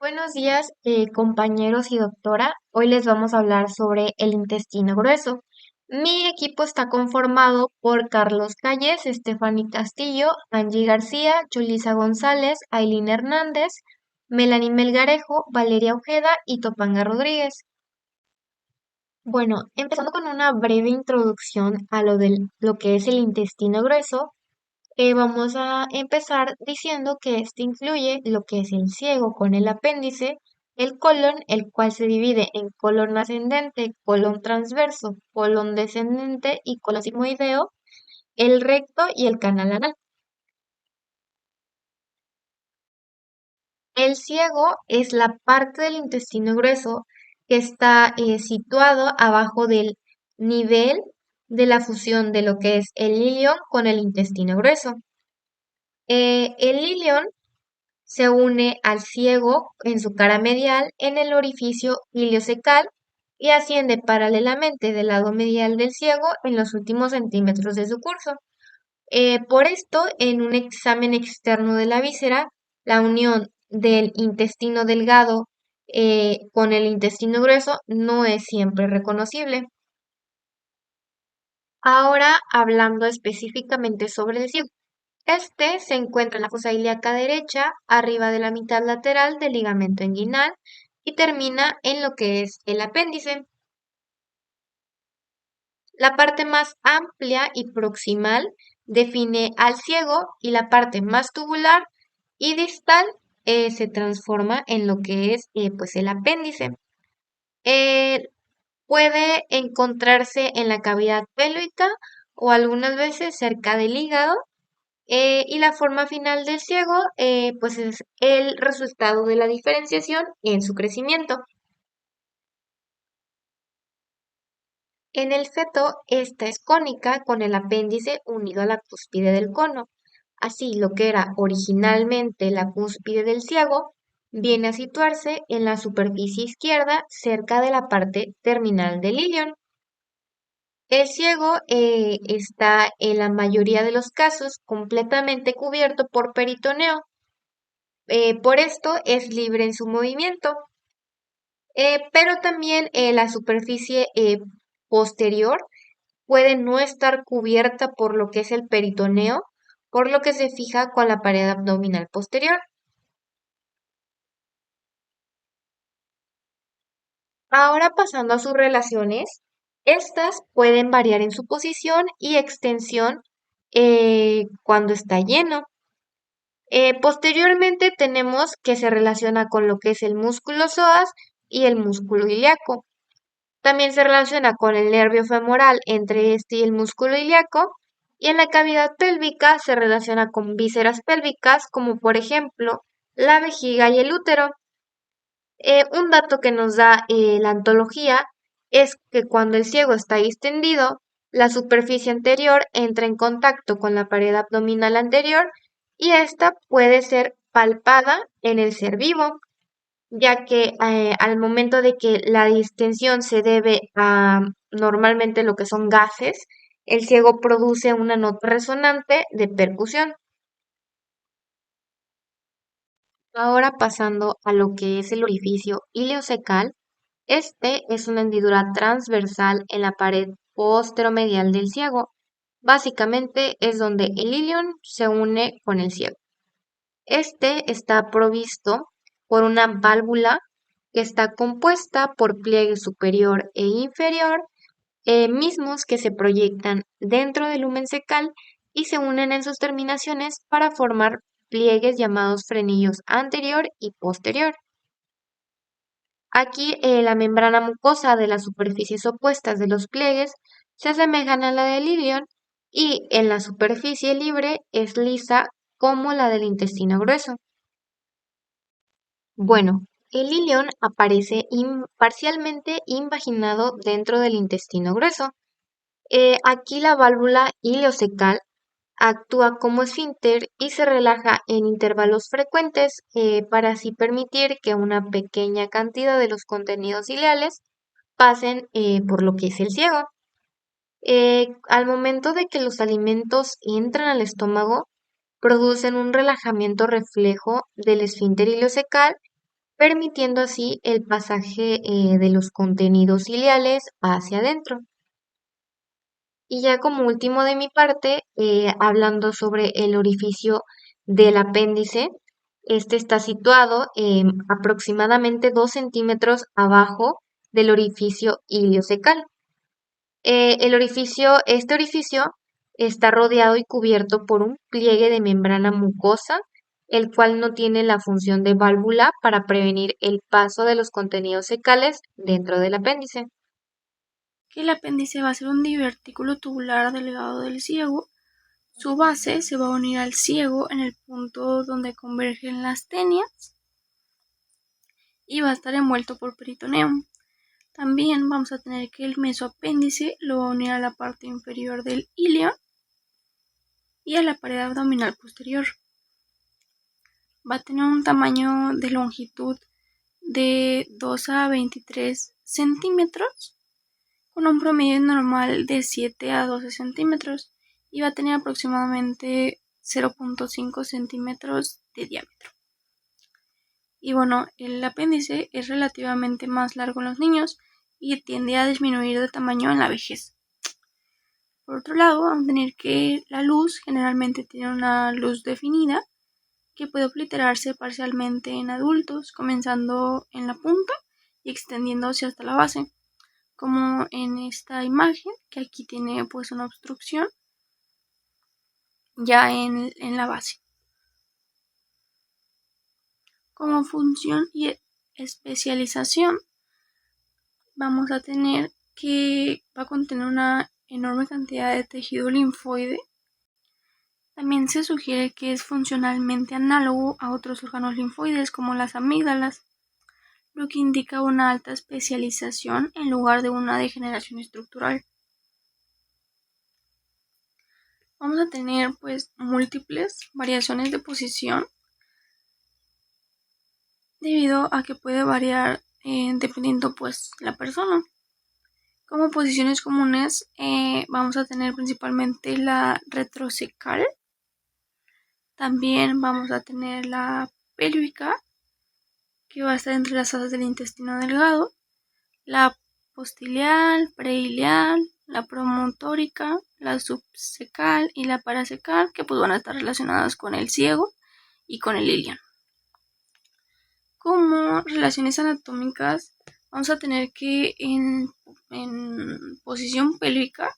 Buenos días, compañeros y doctora. Hoy les vamos a hablar sobre el intestino grueso. Mi equipo está conformado por Carlos Calles, Estefany Castillo, Angie García, Julisa González, Ailín Hernández, Melanie Melgarejo, Valeria Ojeda y Topanga Rodríguez. Bueno, empezando con una breve introducción a lo que es el intestino grueso. Vamos a empezar diciendo que este incluye lo que es el ciego con el apéndice, el colon, el cual se divide en colon ascendente, colon transverso, colon descendente y colon sigmoideo, el recto y el canal anal. El ciego es la parte del intestino grueso que está situado abajo del nivel de la fusión de lo que es el ilion con el intestino grueso. El ilion se une al ciego en su cara medial en el orificio iliocecal y asciende paralelamente del lado medial del ciego en los últimos centímetros de su curso. Por esto, en un examen externo de la víscera, la unión del intestino delgado con el intestino grueso no es siempre reconocible. Ahora, hablando específicamente sobre el ciego. Este se encuentra en la fosa ilíaca derecha, arriba de la mitad lateral del ligamento inguinal y termina en lo que es el apéndice. La parte más amplia y proximal define al ciego y la parte más tubular y distal se transforma en lo que es pues el apéndice. Eh, Puede encontrarse en la cavidad pélvica o algunas veces cerca del hígado. Y la forma final del ciego, pues es el resultado de la diferenciación en su crecimiento. En el feto, esta es cónica con el apéndice unido a la cúspide del cono. Así, lo que era originalmente la cúspide del ciego viene a situarse en la superficie izquierda cerca de la parte terminal del ilion. El ciego está en la mayoría de los casos completamente cubierto por peritoneo. Por esto es libre en su movimiento, pero también la superficie posterior puede no estar cubierta por lo que es el peritoneo, por lo que se fija con la pared abdominal posterior. Ahora pasando a sus relaciones, estas pueden variar en su posición y extensión cuando está lleno. Posteriormente tenemos que se relaciona con lo que es el músculo psoas y el músculo ilíaco. También se relaciona con el nervio femoral entre este y el músculo ilíaco, y en la cavidad pélvica se relaciona con vísceras pélvicas, como por ejemplo la vejiga y el útero. Un dato que nos da la antología es que cuando el ciego está distendido, la superficie anterior entra en contacto con la pared abdominal anterior y esta puede ser palpada en el ser vivo, ya que al momento de que la distensión se debe a normalmente lo que son gases, el ciego produce una nota resonante de percusión. Ahora pasando a lo que es el orificio ileocecal, este es una hendidura transversal en la pared posteromedial del ciego. Básicamente es donde el ilion se une con el ciego. Este está provisto por una válvula que está compuesta por pliegue superior e inferior, mismos que se proyectan dentro del lumen cecal y se unen en sus terminaciones para formar pliegues llamados frenillos anterior y posterior. Aquí la membrana mucosa de las superficies opuestas de los pliegues se asemejan a la del ilion y en la superficie libre es lisa como la del intestino grueso. Bueno, el ilion aparece parcialmente invaginado dentro del intestino grueso. Aquí la válvula ileocecal actúa como esfínter y se relaja en intervalos frecuentes para así permitir que una pequeña cantidad de los contenidos ileales pasen por lo que es el ciego. Al momento de que los alimentos entran al estómago, producen un relajamiento reflejo del esfínter ileocecal permitiendo así el pasaje de los contenidos ileales hacia adentro. Y ya como último de mi parte, hablando sobre el orificio del apéndice, este está situado aproximadamente 2 centímetros abajo del orificio iliocecal. Este orificio está rodeado y cubierto por un pliegue de membrana mucosa, el cual no tiene la función de válvula para prevenir el paso de los contenidos fecales dentro del apéndice. Que el apéndice va a ser un divertículo tubular delgado del ciego. Su base se va a unir al ciego en el punto donde convergen las tenias y va a estar envuelto por peritoneo. También vamos a tener que el mesoapéndice lo va a unir a la parte inferior del ilion y a la pared abdominal posterior. Va a tener un tamaño de longitud de 2 a 23 centímetros con un promedio normal de 7 a 12 centímetros y va a tener aproximadamente 0.5 centímetros de diámetro. Y bueno, el apéndice es relativamente más largo en los niños y tiende a disminuir de tamaño en la vejez. Por otro lado, vamos a tener que la luz generalmente tiene una luz definida que puede obliterarse parcialmente en adultos, comenzando en la punta y extendiéndose hasta la base, como en esta imagen, que aquí tiene pues una obstrucción ya en la base. Como función y especialización, vamos a tener que va a contener una enorme cantidad de tejido linfoide. También se sugiere que es funcionalmente análogo a otros órganos linfoides como las amígdalas, lo que indica una alta especialización en lugar de una degeneración estructural. Vamos a tener pues múltiples variaciones de posición debido a que puede variar dependiendo pues la persona. Como posiciones comunes vamos a tener principalmente la retrocecal, también vamos a tener la pélvica, que va a estar entre las asas del intestino delgado, la postiliar, preiliar, la promotórica, la subcecal y la paracecal, que pues van a estar relacionadas con el ciego y con el ilion. Como relaciones anatómicas, vamos a tener que en posición pélvica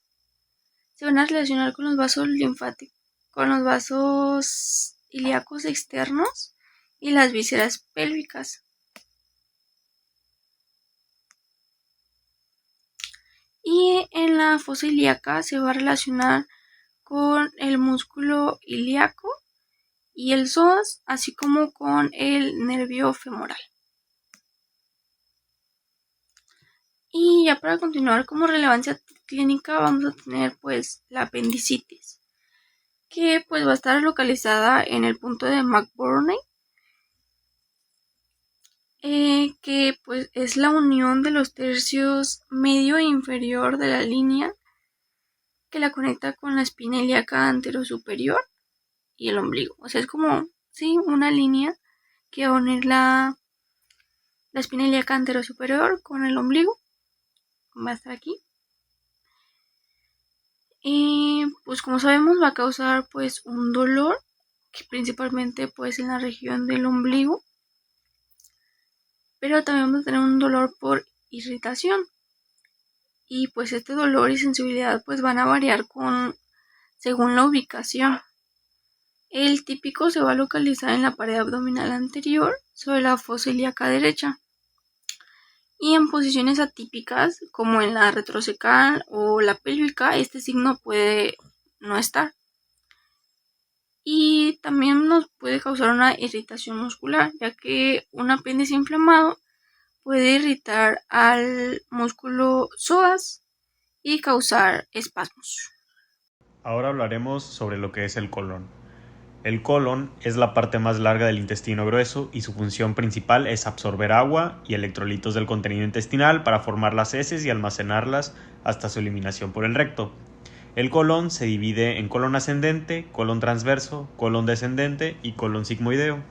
se van a relacionar con los vasos linfáticos, con los vasos ilíacos externos y las vísceras pélvicas. Y en la fosa ilíaca se va a relacionar con el músculo ilíaco y el psoas, así como con el nervio femoral. Y ya para continuar, como relevancia clínica, vamos a tener pues la apendicitis, que pues va a estar localizada en el punto de McBurney, que pues es la unión de los tercios medio e inferior de la línea que la conecta con la espina ilíaca anterosuperior y el ombligo. O sea, es como, sí, una línea que va a unir la espina ilíaca anterosuperior con el ombligo. Va a estar aquí. Y pues como sabemos va a causar pues un dolor, que principalmente pues en la región del ombligo. Pero también vamos a tener un dolor por irritación. Y pues este dolor y sensibilidad pues van a variar según la ubicación. El típico se va a localizar en la pared abdominal anterior sobre la fosa ilíaca derecha. Y en posiciones atípicas, como en la retrocecal o la pélvica, este signo puede no estar. Y también nos puede causar una irritación muscular, ya que un apéndice inflamado puede irritar al músculo psoas y causar espasmos. Ahora hablaremos sobre lo que es el colon. El colon es la parte más larga del intestino grueso y su función principal es absorber agua y electrolitos del contenido intestinal para formar las heces y almacenarlas hasta su eliminación por el recto. El colon se divide en colon ascendente, colon transverso, colon descendente y colon sigmoideo.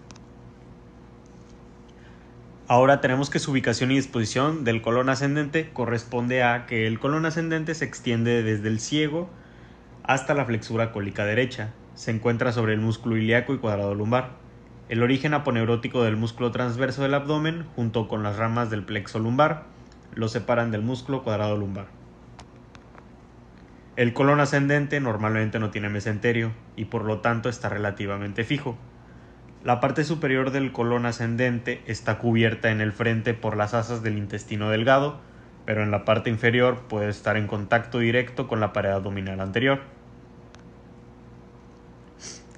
Ahora tenemos que su ubicación y disposición del colon ascendente corresponde a que el colon ascendente se extiende desde el ciego hasta la flexura cólica derecha. Se encuentra sobre el músculo ilíaco y cuadrado lumbar. El origen aponeurótico del músculo transverso del abdomen, junto con las ramas del plexo lumbar, lo separan del músculo cuadrado lumbar. El colon ascendente normalmente no tiene mesenterio y por lo tanto está relativamente fijo. La parte superior del colon ascendente está cubierta en el frente por las asas del intestino delgado, pero en la parte inferior puede estar en contacto directo con la pared abdominal anterior.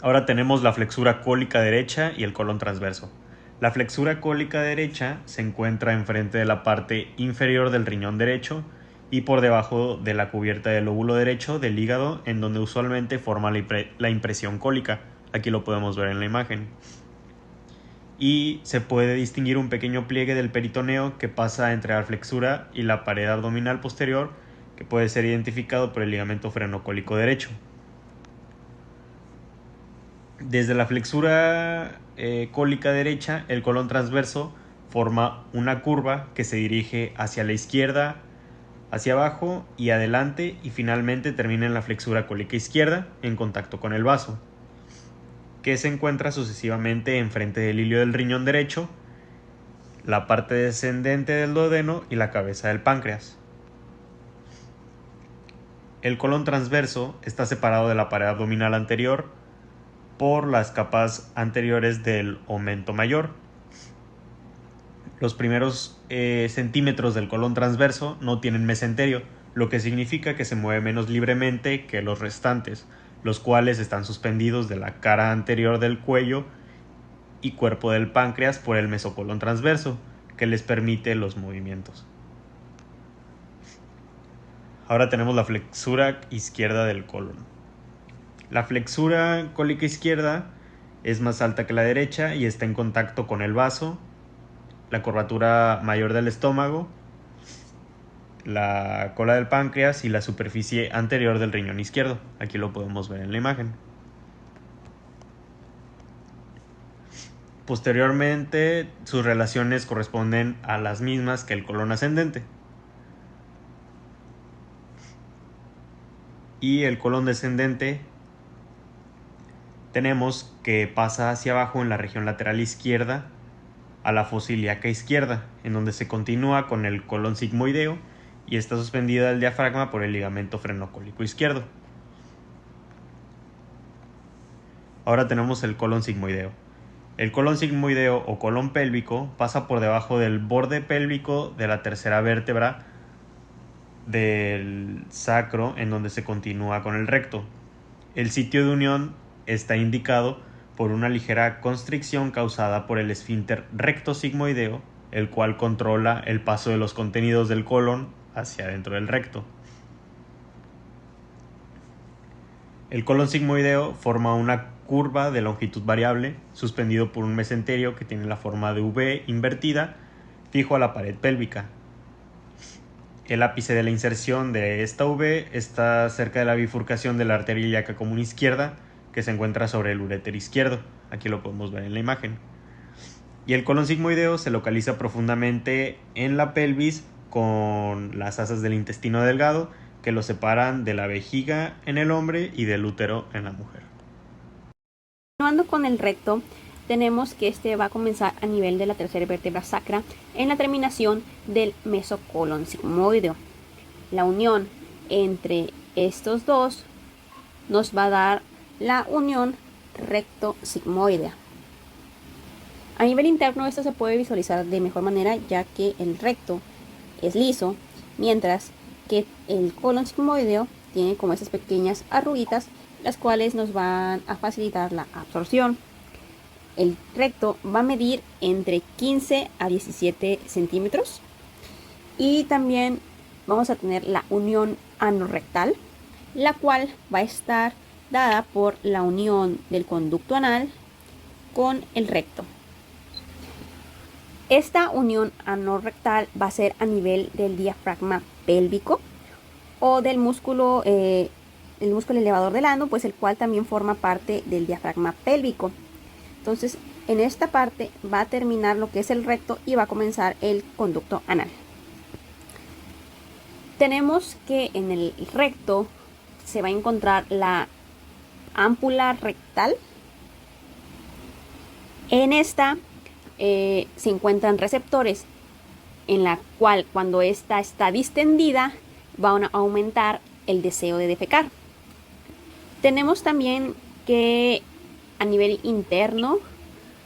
Ahora tenemos la flexura cólica derecha y el colon transverso. La flexura cólica derecha se encuentra enfrente de la parte inferior del riñón derecho y por debajo de la cubierta del lóbulo derecho del hígado, en donde usualmente forma la impresión cólica. Aquí lo podemos ver en la imagen. Y se puede distinguir un pequeño pliegue del peritoneo que pasa entre la flexura y la pared abdominal posterior, que puede ser identificado por el ligamento frenocólico derecho. Desde la flexura cólica derecha, el colon transverso forma una curva que se dirige hacia la izquierda, hacia abajo y adelante, y finalmente termina en la flexura cólica izquierda en contacto con el vaso, que se encuentra sucesivamente enfrente del hilio del riñón derecho, la parte descendente del duodeno y la cabeza del páncreas. El colon transverso está separado de la pared abdominal anterior por las capas anteriores del omento mayor. Los primeros centímetros del colon transverso no tienen mesenterio, lo que significa que se mueve menos libremente que los restantes, los cuales están suspendidos de la cara anterior del cuello y cuerpo del páncreas por el mesocolon transverso, que les permite los movimientos. Ahora tenemos la flexura izquierda del colon. La flexura cólica izquierda es más alta que la derecha y está en contacto con el vaso, la curvatura mayor del estómago, la cola del páncreas y la superficie anterior del riñón izquierdo. Aquí lo podemos ver en la imagen. Posteriormente, sus relaciones corresponden a las mismas que el colon ascendente. Y el colon descendente tenemos que pasa hacia abajo en la región lateral izquierda a la fosa ilíaca izquierda, en donde se continúa con el colon sigmoideo y está suspendida del diafragma por el ligamento frenocólico izquierdo. Ahora tenemos el colon sigmoideo. El colon sigmoideo o colon pélvico pasa por debajo del borde pélvico de la tercera vértebra del sacro, en donde se continúa con el recto. El sitio de unión está indicado por una ligera constricción causada por el esfínter recto sigmoideo, el cual controla el paso de los contenidos del colon hacia adentro del recto. El colon sigmoideo forma una curva de longitud variable, suspendido por un mesenterio que tiene la forma de V invertida, fijo a la pared pélvica. El ápice de la inserción de esta V está cerca de la bifurcación de la arteria ilíaca común izquierda, que se encuentra sobre el uréter izquierdo. Aquí lo podemos ver en la imagen. Y el colon sigmoideo se localiza profundamente en la pelvis con las asas del intestino delgado que lo separan de la vejiga en el hombre y del útero en la mujer. Continuando con el recto, tenemos que este va a comenzar a nivel de la tercera vértebra sacra en la terminación del mesocolon sigmoideo. La unión entre estos dos nos va a dar la unión recto sigmoidea. A nivel interno esto se puede visualizar de mejor manera, ya que el recto es liso, mientras que el colon sigmoideo tiene como esas pequeñas arruguitas, las cuales nos van a facilitar la absorción. El recto va a medir entre 15 a 17 centímetros y también vamos a tener la unión anorrectal, la cual va a estar dada por la unión del conducto anal con el recto. Esta unión anorrectal va a ser a nivel del diafragma pélvico o del músculo, el músculo elevador del ano, pues el cual también forma parte del diafragma pélvico. Entonces, En esta parte va a terminar lo que es el recto y va a comenzar el conducto anal. Tenemos que en el recto se va a encontrar la ámpula rectal. En esta se encuentran receptores, en la cual cuando esta está distendida van a aumentar el deseo de defecar. Tenemos también que a nivel interno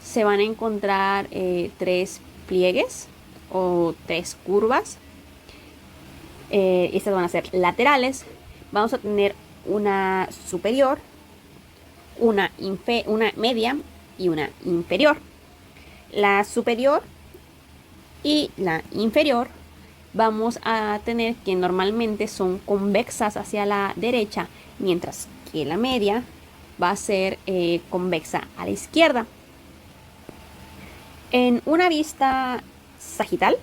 se van a encontrar 3 pliegues o 3 curvas. Estas van a ser laterales. Vamos a tener una superior, una media y una inferior. La superior y la inferior vamos a tener que normalmente son convexas hacia la derecha, mientras que la media va a ser convexa a la izquierda. En una vista sagital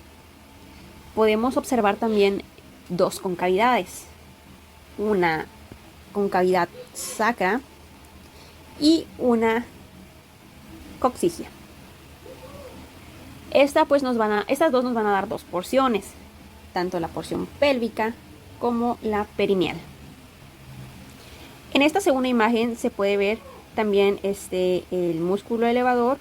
podemos observar también 2 concavidades, una concavidad sacra y una coccigia. Estas dos nos van a dar 2 porciones, tanto la porción pélvica como la perineal. En esta segunda imagen se puede ver también el músculo elevador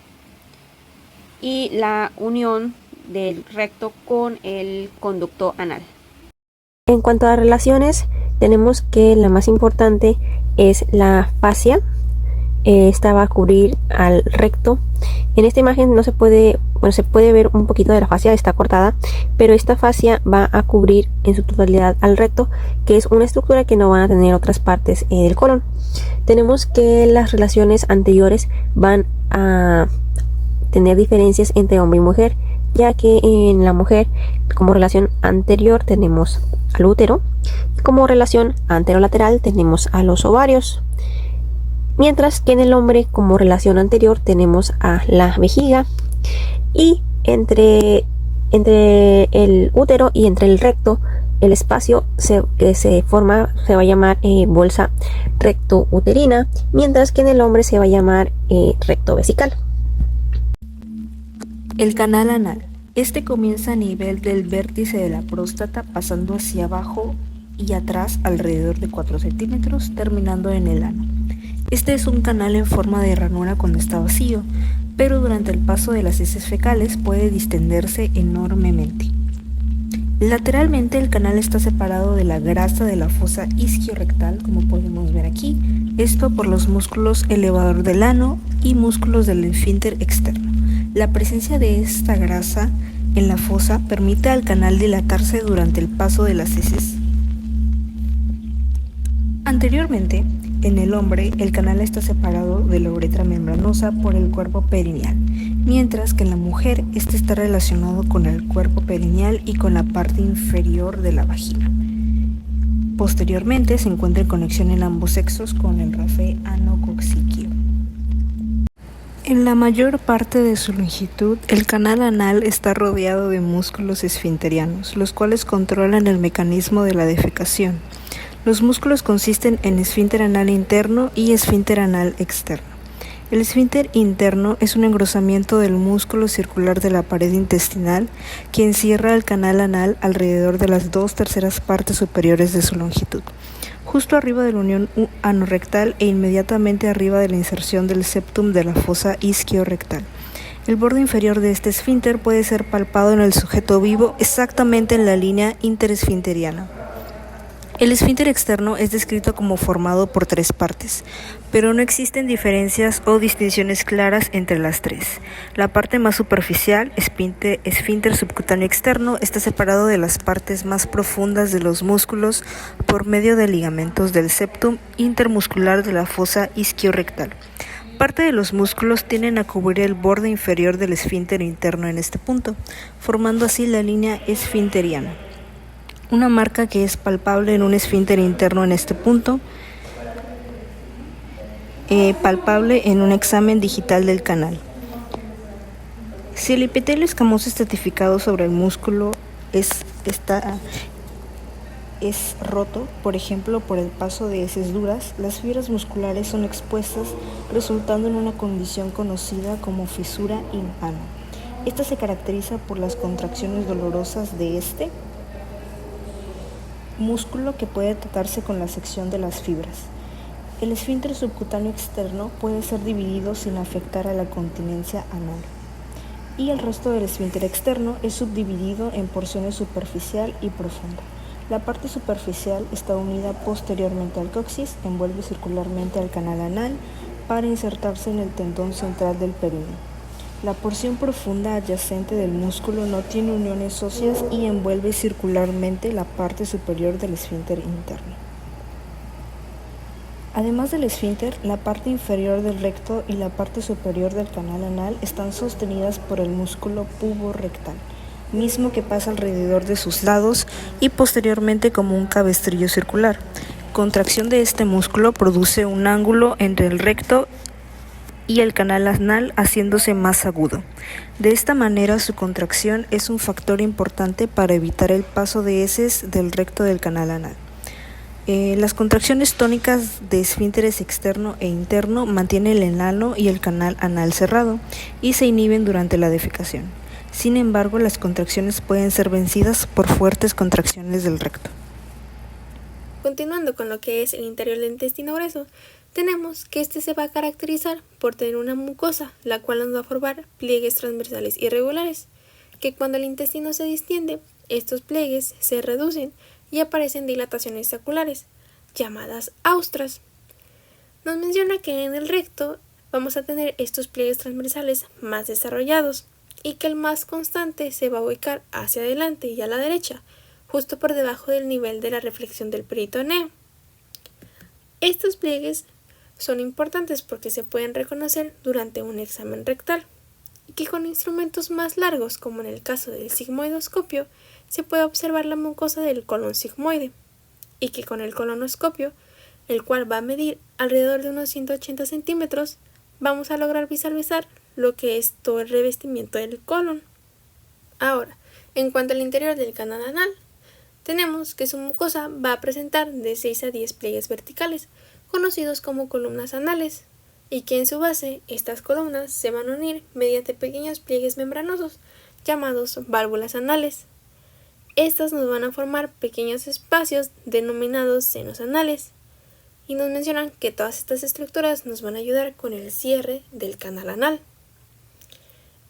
y la unión del recto con el conducto anal. En cuanto a relaciones, tenemos que la más importante es la fascia. Esta va a cubrir al recto. En esta imagen se puede ver un poquito de la fascia, está cortada, pero esta fascia va a cubrir en su totalidad al recto, que es una estructura que no van a tener otras partes del colon. Tenemos que las relaciones anteriores van a tener diferencias entre hombre y mujer, ya que en la mujer como relación anterior tenemos al útero y como relación anterolateral tenemos a los ovarios, mientras que en el hombre como relación anterior tenemos a la vejiga, y entre el útero y entre el recto el espacio que se forma se va a llamar bolsa recto-uterina, mientras que en el hombre se va a llamar recto vesical. El canal anal. Este comienza a nivel del vértice de la próstata, pasando hacia abajo y atrás alrededor de 4 centímetros, terminando en el ano. Este es un canal en forma de ranura cuando está vacío, pero durante el paso de las heces fecales puede distenderse enormemente. Lateralmente el canal está separado de la grasa de la fosa isquiorrectal, como podemos ver aquí, esto por los músculos elevador del ano y músculos del esfínter externo. La presencia de esta grasa en la fosa permite al canal dilatarse durante el paso de las heces. Anteriormente, en el hombre, el canal está separado de la uretra membranosa por el cuerpo perineal, mientras que en la mujer este está relacionado con el cuerpo perineal y con la parte inferior de la vagina. Posteriormente se encuentra en conexión en ambos sexos con el rafe ano-coccíqueo. En la mayor parte de su longitud, el canal anal está rodeado de músculos esfinterianos, los cuales controlan el mecanismo de la defecación. Los músculos consisten en esfínter anal interno y esfínter anal externo. El esfínter interno es un engrosamiento del músculo circular de la pared intestinal que encierra el canal anal alrededor de las 2/3 partes superiores de su longitud, justo arriba de la unión anorrectal e inmediatamente arriba de la inserción del septum de la fosa isquiorrectal. El borde inferior de este esfínter puede ser palpado en el sujeto vivo exactamente en la línea interesfinteriana. El esfínter externo es descrito como formado por 3 partes, pero no existen diferencias o distinciones claras entre las 3. La parte más superficial, esfínter subcutáneo externo, está separado de las partes más profundas de los músculos por medio de ligamentos del septum intermuscular de la fosa isquiorrectal. Parte de los músculos tienden a cubrir el borde inferior del esfínter interno en este punto, formando así la línea esfinteriana. Una marca que es palpable en un esfínter interno en este punto, palpable en un examen digital del canal. Si el epitelio escamoso estratificado sobre el músculo está es roto, por ejemplo por el paso de heces duras, las fibras musculares son expuestas, resultando en una condición conocida como fisura in ano. Esta se caracteriza por las contracciones dolorosas de este músculo que puede tratarse con la sección de las fibras. El esfínter subcutáneo externo puede ser dividido sin afectar a la continencia anal, y el resto del esfínter externo es subdividido en porciones superficial y profunda. La parte superficial está unida posteriormente al coxis, envuelve circularmente al canal anal para insertarse en el tendón central del perineo. La porción profunda adyacente del músculo no tiene uniones óseas y envuelve circularmente la parte superior del esfínter interno. Además del esfínter, la parte inferior del recto y la parte superior del canal anal están sostenidas por el músculo puborectal, mismo que pasa alrededor de sus lados y posteriormente como un cabestrillo circular. Contracción de este músculo produce un ángulo entre el recto y el canal anal haciéndose más agudo. De esta manera su contracción es un factor importante para evitar el paso de heces del recto del canal anal. Las contracciones tónicas de esfínteres externo e interno mantienen el ano y el canal anal cerrado y se inhiben durante la defecación. Sin embargo, las contracciones pueden ser vencidas por fuertes contracciones del recto. Continuando con lo que es el interior del intestino grueso, tenemos que este se va a caracterizar por tener una mucosa, la cual nos va a formar pliegues transversales irregulares, que cuando el intestino se distiende, estos pliegues se reducen y aparecen dilataciones saculares, llamadas austras. Nos menciona que en el recto vamos a tener estos pliegues transversales más desarrollados y que el más constante se va a ubicar hacia adelante y a la derecha, justo por debajo del nivel de la reflexión del peritoneo. Estos pliegues son importantes porque se pueden reconocer durante un examen rectal y que con instrumentos más largos, como en el caso del sigmoidoscopio, se puede observar la mucosa del colon sigmoide, y que con el colonoscopio, el cual va a medir alrededor de unos 180 centímetros, vamos a lograr visualizar lo que es todo el revestimiento del colon. Ahora, en cuanto al interior del canal anal, tenemos que su mucosa va a presentar de 6 a 10 pliegues verticales, conocidos como columnas anales, y que en su base estas columnas se van a unir mediante pequeños pliegues membranosos, llamados válvulas anales. Estas nos van a formar pequeños espacios denominados senos anales, y nos mencionan que todas estas estructuras nos van a ayudar con el cierre del canal anal.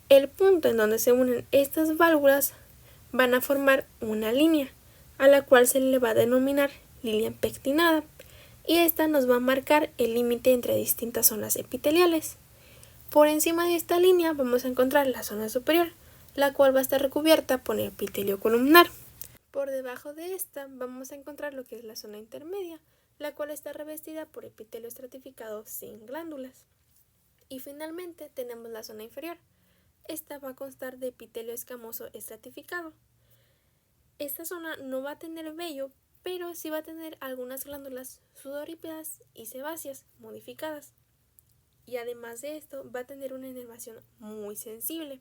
El punto en donde se unen estas válvulas van a formar una línea, a la cual se le va a denominar línea pectinada, y esta nos va a marcar el límite entre distintas zonas epiteliales. Por encima de esta línea vamos a encontrar la zona superior, la cual va a estar recubierta por el epitelio columnar. Por debajo de esta vamos a encontrar lo que es la zona intermedia, la cual está revestida por epitelio estratificado sin glándulas. Y finalmente tenemos la zona inferior. Esta va a constar de epitelio escamoso estratificado. Esta zona no va a tener vello, pero sí va a tener algunas glándulas sudoríparas y sebáceas modificadas. Y además de esto va a tener una inervación muy sensible.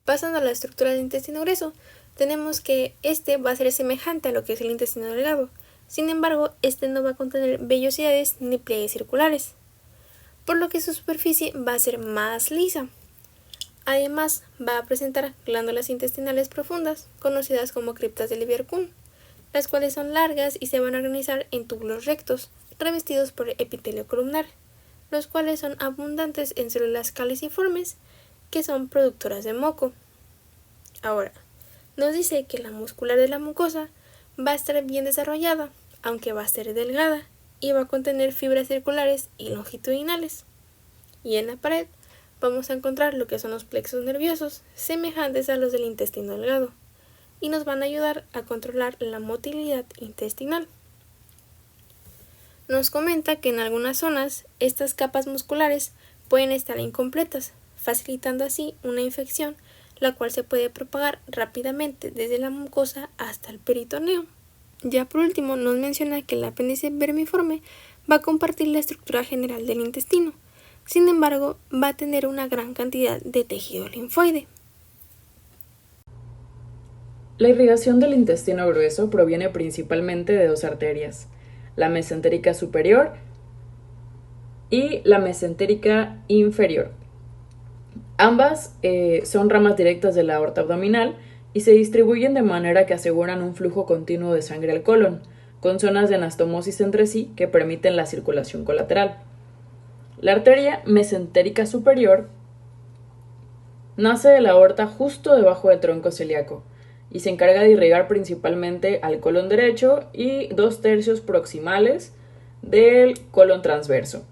Pasando a la estructura del intestino grueso, tenemos que este va a ser semejante a lo que es el intestino delgado. Sin embargo, este no va a contener vellosidades ni pliegues circulares, por lo que su superficie va a ser más lisa. Además, va a presentar glándulas intestinales profundas, conocidas como criptas de Lieberkühn, las cuales son largas y se van a organizar en túbulos rectos, revestidos por epitelio columnar, los cuales son abundantes en células caliciformes, que son productoras de moco. Ahora, nos dice que la muscular de la mucosa va a estar bien desarrollada, aunque va a ser delgada, y va a contener fibras circulares y longitudinales. Y en la pared vamos a encontrar lo que son los plexos nerviosos, semejantes a los del intestino delgado, y nos van a ayudar a controlar la motilidad intestinal. Nos comenta que en algunas zonas estas capas musculares pueden estar incompletas, facilitando así una infección, la cual se puede propagar rápidamente desde la mucosa hasta el peritoneo. Ya por último nos menciona que el apéndice vermiforme va a compartir la estructura general del intestino, sin embargo va a tener una gran cantidad de tejido linfoide. La irrigación del intestino grueso proviene principalmente de dos arterias, la mesentérica superior y la mesentérica inferior. Ambas son ramas directas de la aorta abdominal y se distribuyen de manera que aseguran un flujo continuo de sangre al colon, con zonas de anastomosis entre sí que permiten la circulación colateral. La arteria mesentérica superior nace de la aorta justo debajo del tronco celíaco y se encarga de irrigar principalmente al colon derecho y 2/3 proximales del colon transverso.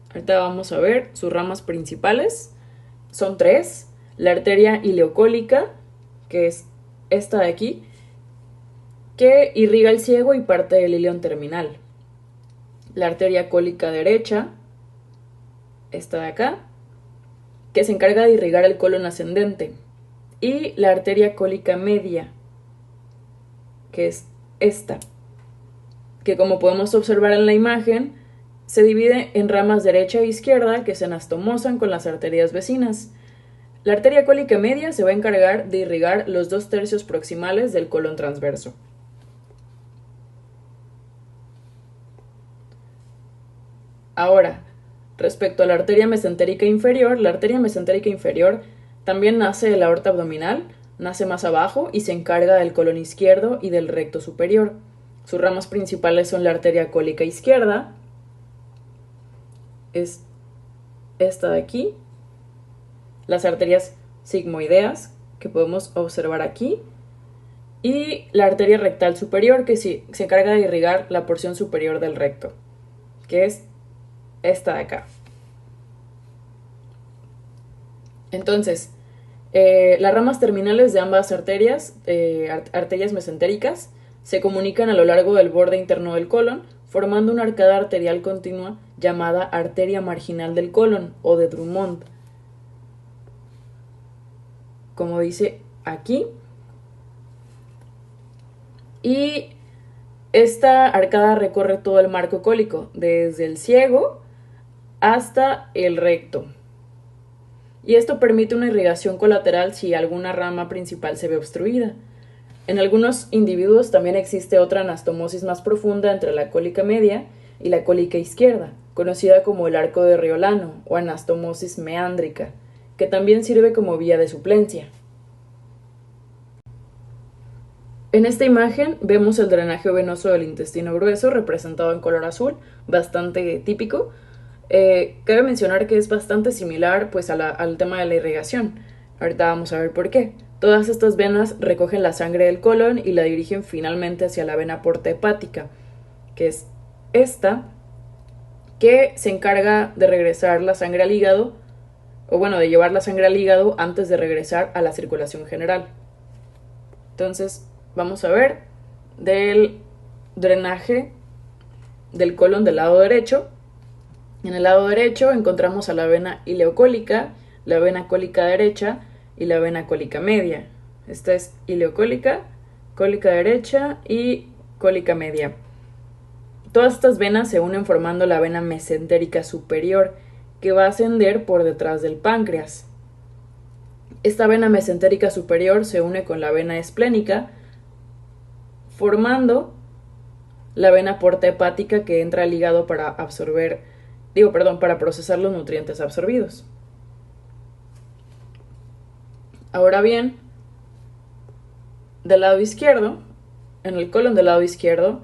Ahorita vamos a ver sus ramas principales. Son tres. La arteria ileocólica, que es esta de aquí, que irriga el ciego y parte del ilion terminal. La arteria cólica derecha, esta de acá, que se encarga de irrigar el colon ascendente. Y la arteria cólica media, que es esta, que como podemos observar en la imagen, se divide en ramas derecha e izquierda que se anastomosan con las arterias vecinas. La arteria cólica media se va a encargar de irrigar los 2/3 proximales del colon transverso. Ahora, respecto a la arteria mesentérica inferior también nace de la aorta abdominal, nace más abajo y se encarga del colon izquierdo y del recto superior. Sus ramas principales son la arteria cólica izquierda, es esta de aquí, las arterias sigmoideas que podemos observar aquí, y la arteria rectal superior que se encarga de irrigar la porción superior del recto, que es esta de acá. Entonces, las ramas terminales de ambas arterias, arterias mesentéricas, se comunican a lo largo del borde interno del colon, formando una arcada arterial continua llamada arteria marginal del colon o de Drummond. Como dice aquí. Y esta arcada recorre todo el marco cólico, desde el ciego hasta el recto. Y esto permite una irrigación colateral si alguna rama principal se ve obstruida. En algunos individuos también existe otra anastomosis más profunda entre la cólica media y la cólica izquierda, conocida como el arco de Riolano o anastomosis meándrica, que también sirve como vía de suplencia. En esta imagen vemos el drenaje venoso del intestino grueso representado en color azul, bastante típico. Cabe mencionar que es bastante similar pues, al tema de la irrigación. Ahorita vamos a ver por qué. Todas estas venas recogen la sangre del colon y la dirigen finalmente hacia la vena porta hepática, que es esta, que se encarga de regresar la sangre al hígado, o bueno, de llevar la sangre al hígado antes de regresar a la circulación general. Entonces, vamos a ver del drenaje del colon del lado derecho. En el lado derecho encontramos a la vena ileocólica, la vena cólica derecha y la vena cólica media. Esta es ileocólica, cólica derecha y cólica media. Todas estas venas se unen formando la vena mesentérica superior, que va a ascender por detrás del páncreas. Esta vena mesentérica superior se une con la vena esplénica, formando la vena porta hepática que entra al hígado para para procesar los nutrientes absorbidos. Ahora bien, del lado izquierdo, en el colon del lado izquierdo,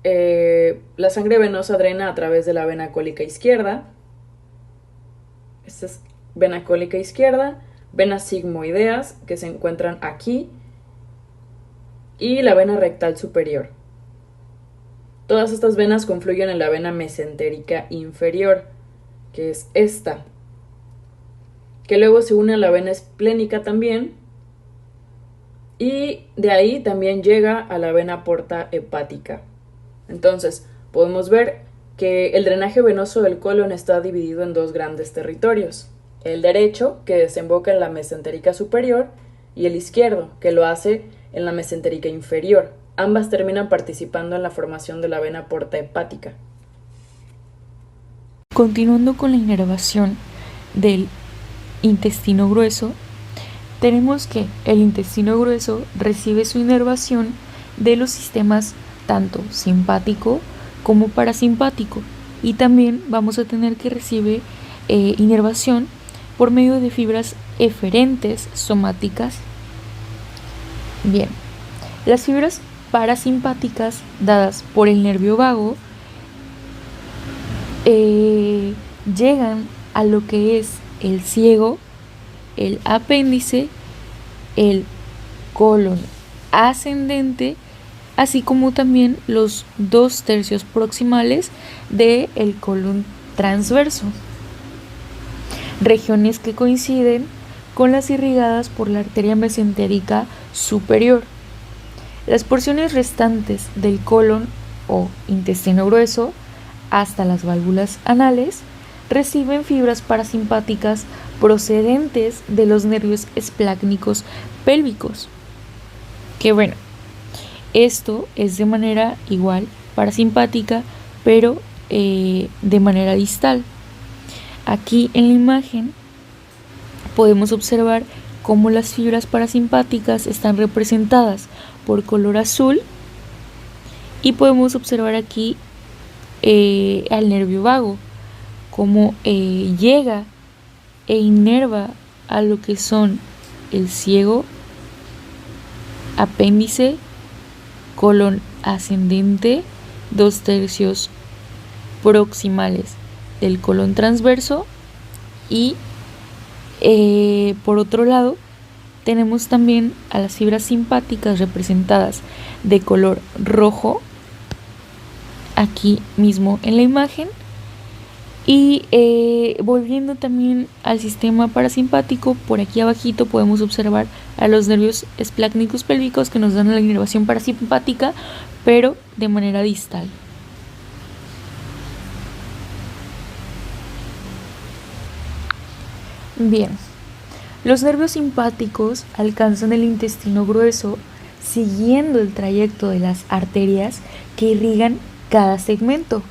la sangre venosa drena a través de la vena cólica izquierda. Esta es vena cólica izquierda, venas sigmoideas que se encuentran aquí y la vena rectal superior. Todas estas venas confluyen en la vena mesentérica inferior, que es esta, que luego se une a la vena esplénica también, y de ahí también llega a la vena porta hepática. Entonces, podemos ver que el drenaje venoso del colon está dividido en dos grandes territorios: el derecho, que desemboca en la mesentérica superior, y el izquierdo, que lo hace en la mesentérica inferior. Ambas terminan participando en la formación de la vena porta hepática. Continuando con la inervación del intestino grueso, tenemos que el intestino grueso recibe su inervación de los sistemas tanto simpático como parasimpático, y también vamos a tener que recibir inervación por medio de fibras eferentes somáticas. Bien, las fibras parasimpáticas dadas por el nervio vago llegan a lo que es el ciego, el apéndice, el colon ascendente, así como también los 2/3 proximales del colon transverso, regiones que coinciden con las irrigadas por la arteria mesentérica superior. Las porciones restantes del colon o intestino grueso hasta las válvulas anales reciben fibras parasimpáticas procedentes de los nervios esplácnicos pélvicos, que bueno, esto es de manera igual parasimpática, pero de manera distal. Aquí en la imagen podemos observar cómo las fibras parasimpáticas están representadas por color azul, y podemos observar aquí al nervio vago, cómo llega e inerva a lo que son el ciego, apéndice, colon ascendente, 2/3 proximales del colon transverso, y por otro lado tenemos también a las fibras simpáticas representadas de color rojo aquí mismo en la imagen. Y volviendo también al sistema parasimpático, por aquí abajito podemos observar a los nervios esplácnicos pélvicos que nos dan la inervación parasimpática, pero de manera distal. Bien, los nervios simpáticos alcanzan el intestino grueso siguiendo el trayecto de las arterias que irrigan cada segmento.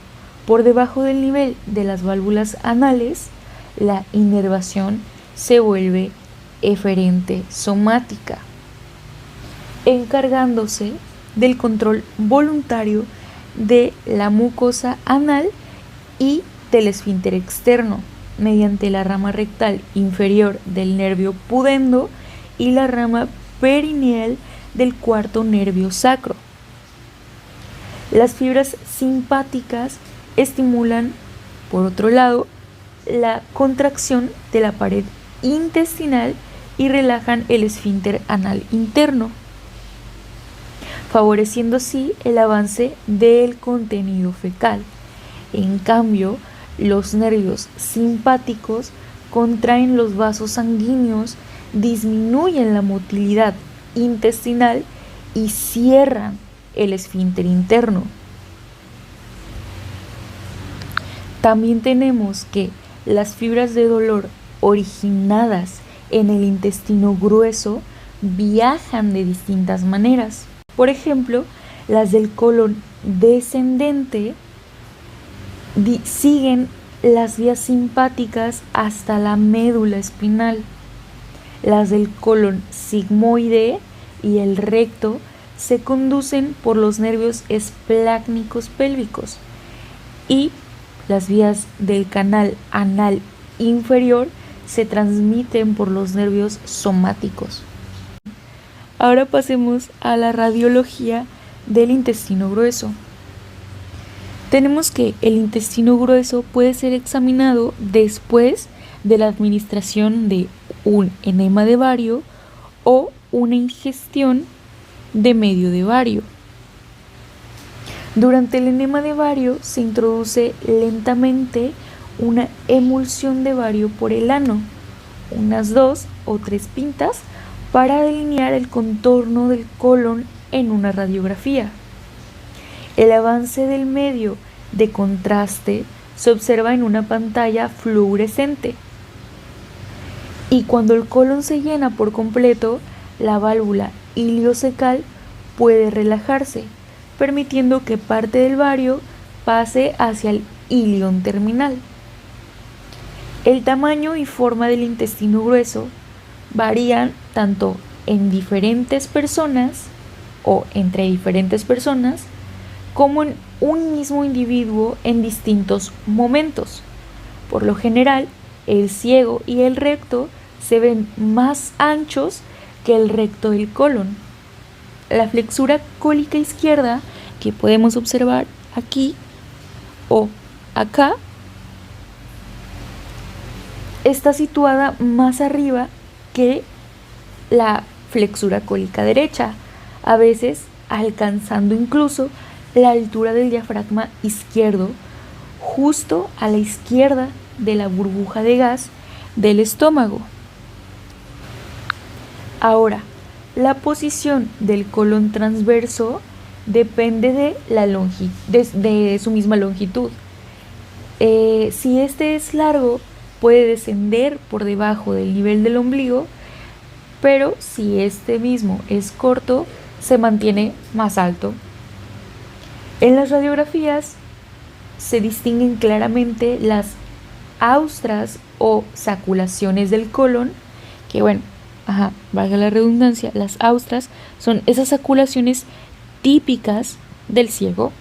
Por debajo del nivel de las válvulas anales, la inervación se vuelve eferente somática, encargándose del control voluntario de la mucosa anal y del esfínter externo, mediante la rama rectal inferior del nervio pudendo y la rama perineal del cuarto nervio sacro. Las fibras simpáticas estimulan, por otro lado, la contracción de la pared intestinal y relajan el esfínter anal interno, favoreciendo así el avance del contenido fecal. En cambio, los nervios simpáticos contraen los vasos sanguíneos, disminuyen la motilidad intestinal y cierran el esfínter interno. También tenemos que las fibras de dolor originadas en el intestino grueso viajan de distintas maneras. Por ejemplo, las del colon descendente siguen las vías simpáticas hasta la médula espinal. Las del colon sigmoide y el recto se conducen por los nervios esplácnicos pélvicos, y las vías del canal anal inferior se transmiten por los nervios somáticos. Ahora pasemos a la radiología del intestino grueso. Tenemos que el intestino grueso puede ser examinado después de la administración de un enema de bario o una ingestión de medio de bario. Durante el enema de bario se introduce lentamente una emulsión de bario por el ano, unas 2 o 3 pintas, para delinear el contorno del colon en una radiografía. El avance del medio de contraste se observa en una pantalla fluorescente, y cuando el colon se llena por completo, la válvula iliocecal puede relajarse, permitiendo que parte del bario pase hacia el ilion terminal. El tamaño y forma del intestino grueso varían tanto en diferentes personas o entre diferentes personas, como en un mismo individuo en distintos momentos. Por lo general, el ciego y el recto se ven más anchos que el recto del colon. La flexura cólica izquierda, que podemos observar aquí o acá, está situada más arriba que la flexura cólica derecha, a veces alcanzando incluso la altura del diafragma izquierdo, justo a la izquierda de la burbuja de gas del estómago. Ahora, la posición del colon transverso depende de su misma longitud. Si este es largo, puede descender por debajo del nivel del ombligo, pero si este mismo es corto, se mantiene más alto. En las radiografías se distinguen claramente las austras o saculaciones del colon, que valga la redundancia, las austras son esas saculaciones típicas del ciego,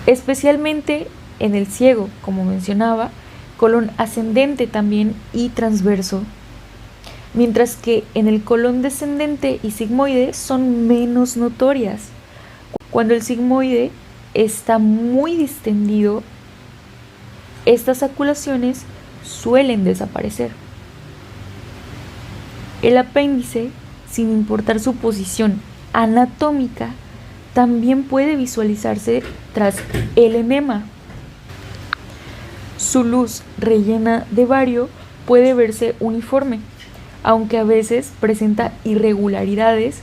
especialmente en el ciego, como mencionaba, colon ascendente también y transverso, mientras que en el colon descendente y sigmoide son menos notorias. Cuando el sigmoide está muy distendido, estas saculaciones suelen desaparecer. El apéndice, sin importar su posición anatómica, también puede visualizarse tras el enema. Su luz rellena de bario puede verse uniforme, aunque a veces presenta irregularidades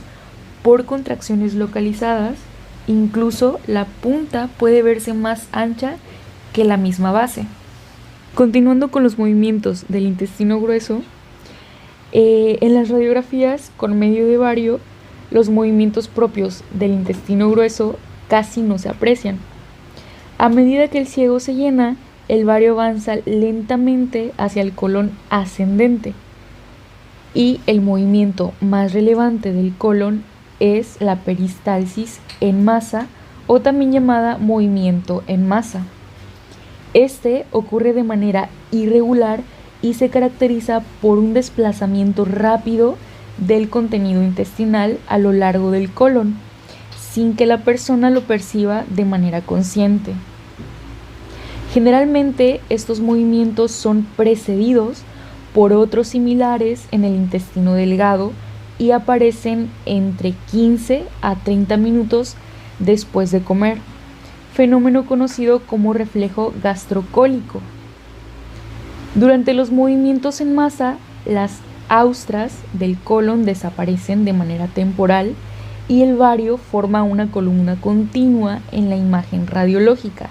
por contracciones localizadas. Incluso la punta puede verse más ancha que la misma base. Continuando con los movimientos del intestino grueso, en las radiografías con medio de bario, los movimientos propios del intestino grueso casi no se aprecian. A medida que el ciego se llena, el bario avanza lentamente hacia el colon ascendente, y el movimiento más relevante del colon es la peristalsis en masa, o también llamada movimiento en masa. Este ocurre de manera irregular y se caracteriza por un desplazamiento rápido del contenido intestinal a lo largo del colon, sin que la persona lo perciba de manera consciente. Generalmente estos movimientos son precedidos por otros similares en el intestino delgado y aparecen entre 15 a 30 minutos después de comer, fenómeno conocido como reflejo gastrocólico. Durante los movimientos en masa, las austras del colon desaparecen de manera temporal y el bario forma una columna continua en la imagen radiológica.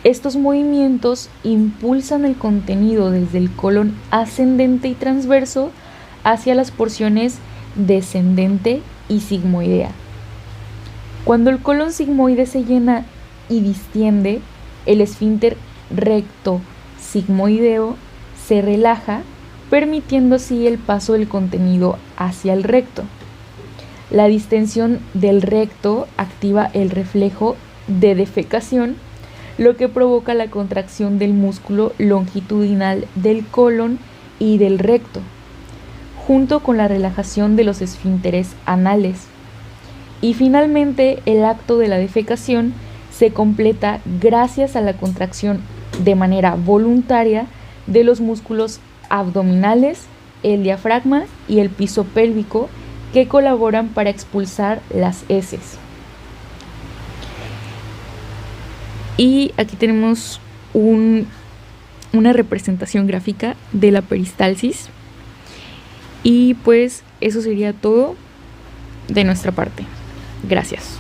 Estos movimientos impulsan el contenido desde el colon ascendente y transverso hacia las porciones descendente y sigmoidea. Cuando el colon sigmoide se llena y distiende, el esfínter recto sigmoideo se relaja, permitiendo así el paso del contenido hacia el recto. La distensión del recto activa el reflejo de defecación, lo que provoca la contracción del músculo longitudinal del colon y del recto, junto con la relajación de los esfínteres anales. Y finalmente, el acto de la defecación se completa gracias a la contracción de manera voluntaria de los músculos abdominales, el diafragma y el piso pélvico, que colaboran para expulsar las heces. Y aquí tenemos una representación gráfica de la peristalsis. Y pues eso sería todo de nuestra parte. Gracias.